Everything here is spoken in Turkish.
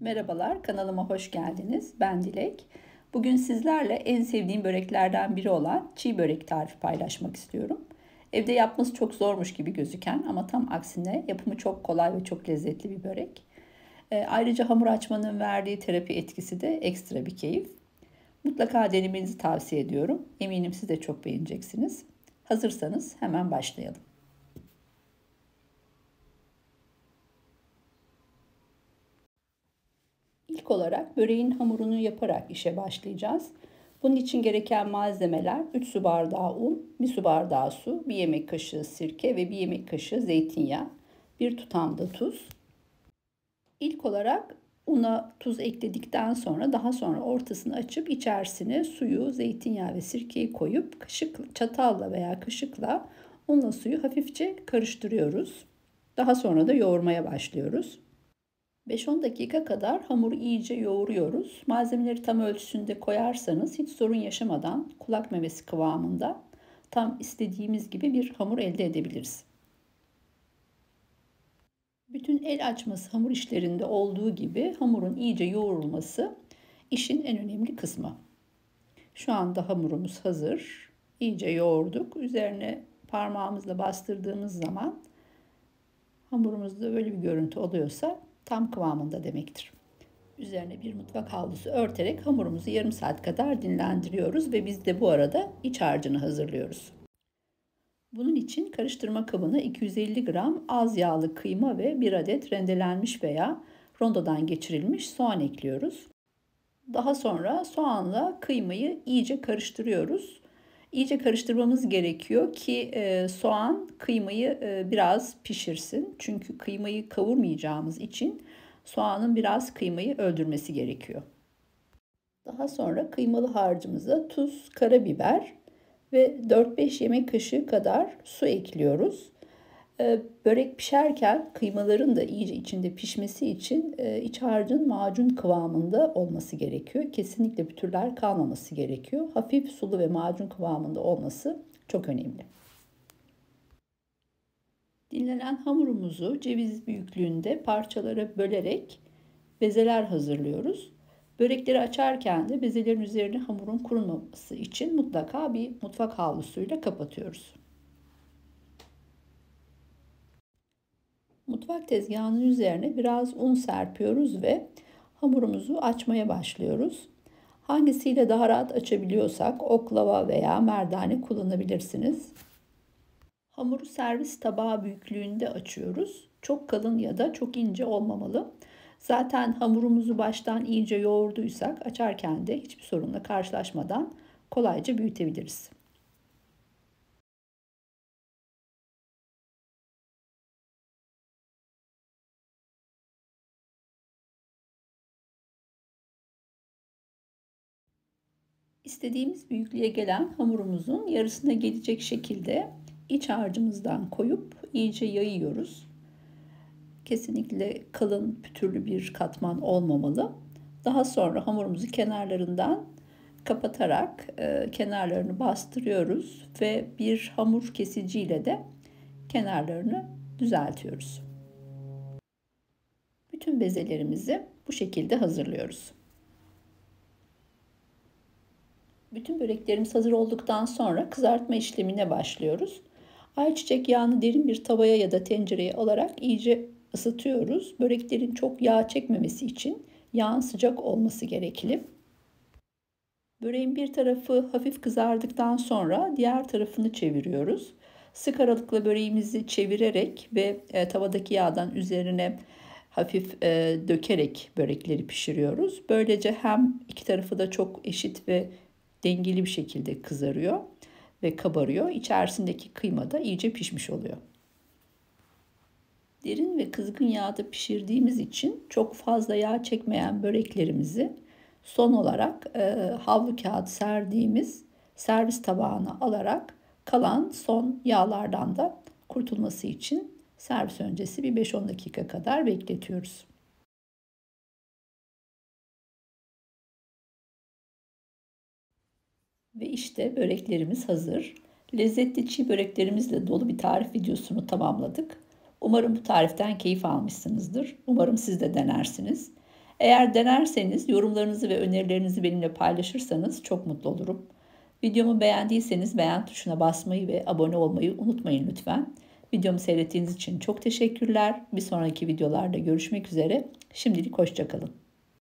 Merhabalar, kanalıma hoş geldiniz. Ben Dilek. Bugün sizlerle en sevdiğim böreklerden biri olan çiğ börek tarifi paylaşmak istiyorum. Evde yapması çok zormuş gibi gözüken ama tam aksine yapımı çok kolay ve çok lezzetli bir börek. Ayrıca hamur açmanın verdiği terapi etkisi de ekstra bir keyif. Mutlaka denemenizi tavsiye ediyorum. Eminim siz de çok beğeneceksiniz. Hazırsanız hemen başlayalım. İlk olarak böreğin hamurunu yaparak işe başlayacağız. Bunun için gereken malzemeler 3 su bardağı un, 1 su bardağı su, 1 yemek kaşığı sirke ve 1 yemek kaşığı zeytinyağı, 1 tutam da tuz. İlk olarak una tuz ekledikten sonra daha sonra ortasını açıp içerisine suyu, zeytinyağı ve sirkeyi koyup çatalla veya kaşıkla unla suyu hafifçe karıştırıyoruz. Daha sonra da yoğurmaya başlıyoruz. 5-10 dakika kadar hamuru iyice yoğuruyoruz. Malzemeleri tam ölçüsünde koyarsanız hiç sorun yaşamadan kulak memesi kıvamında tam istediğimiz gibi bir hamur elde edebiliriz. Bütün el açması hamur işlerinde olduğu gibi hamurun iyice yoğrulması işin en önemli kısmı. Şu anda hamurumuz hazır. İyice yoğurduk. Üzerine parmağımızla bastırdığımız zaman hamurumuzda böyle bir görüntü oluyorsa tam kıvamında demektir. Üzerine bir mutfak havlusu örterek hamurumuzu yarım saat kadar dinlendiriyoruz ve biz de bu arada iç harcını hazırlıyoruz. Bunun için karıştırma kabına 250 gram az yağlı kıyma ve 1 adet rendelenmiş veya rondodan geçirilmiş soğan ekliyoruz. Daha sonra soğanla kıymayı iyice karıştırıyoruz. İyice karıştırmamız gerekiyor ki soğan kıymayı biraz pişirsin. Çünkü kıymayı kavurmayacağımız için soğanın biraz kıymayı öldürmesi gerekiyor. Daha sonra kıymalı harcımıza tuz, karabiber ve 4-5 yemek kaşığı kadar su ekliyoruz. Börek pişerken kıymaların da iyice içinde pişmesi için iç harcın macun kıvamında olması gerekiyor. Kesinlikle pütürler kalmaması gerekiyor. Hafif sulu ve macun kıvamında olması çok önemli. Dinlenen hamurumuzu ceviz büyüklüğünde parçalara bölerek bezeler hazırlıyoruz. Börekleri açarken de bezelerin üzerine hamurun kurumaması için mutlaka bir mutfak havlusuyla kapatıyoruz. Mutfak tezgahının üzerine biraz un serpiyoruz ve hamurumuzu açmaya başlıyoruz. Hangisiyle daha rahat açabiliyorsak oklava veya merdane kullanabilirsiniz. Hamuru servis tabağı büyüklüğünde açıyoruz. Çok kalın ya da çok ince olmamalı. Zaten hamurumuzu baştan iyice yoğurduysak açarken de hiçbir sorunla karşılaşmadan kolayca büyütebiliriz. İstediğimiz büyüklüğe gelen hamurumuzun yarısına gelecek şekilde iç harcımızdan koyup iyice yayıyoruz. Kesinlikle kalın pütürlü bir katman olmamalı. Daha sonra hamurumuzu kenarlarından kapatarak kenarlarını bastırıyoruz ve bir hamur kesiciyle de kenarlarını düzeltiyoruz. Bütün bezelerimizi bu şekilde hazırlıyoruz. Bütün böreklerimiz hazır olduktan sonra kızartma işlemine başlıyoruz. Ayçiçek yağını derin bir tavaya ya da tencereye alarak iyice ısıtıyoruz. Böreklerin çok yağ çekmemesi için yağın sıcak olması gerekli. Böreğin bir tarafı hafif kızardıktan sonra diğer tarafını çeviriyoruz. Sık aralıkla böreğimizi çevirerek ve tavadaki yağdan üzerine hafif dökerek börekleri pişiriyoruz. Böylece hem iki tarafı da çok eşit ve dengeli bir şekilde kızarıyor ve kabarıyor. İçerisindeki kıyma da iyice pişmiş oluyor. Derin ve kızgın yağda pişirdiğimiz için çok fazla yağ çekmeyen böreklerimizi son olarak havlu kağıt serdiğimiz servis tabağına alarak kalan son yağlardan da kurtulması için servis öncesi bir 5-10 dakika kadar bekletiyoruz. Ve işte böreklerimiz hazır. Lezzetli çiğ böreklerimizle dolu bir tarif videosunu tamamladık. Umarım bu tariften keyif almışsınızdır. Umarım siz de denersiniz. Eğer denerseniz yorumlarınızı ve önerilerinizi benimle paylaşırsanız çok mutlu olurum. Videomu beğendiyseniz beğen tuşuna basmayı ve abone olmayı unutmayın lütfen. Videomu seyrettiğiniz için çok teşekkürler. Bir sonraki videolarda görüşmek üzere. Şimdilik hoşça kalın.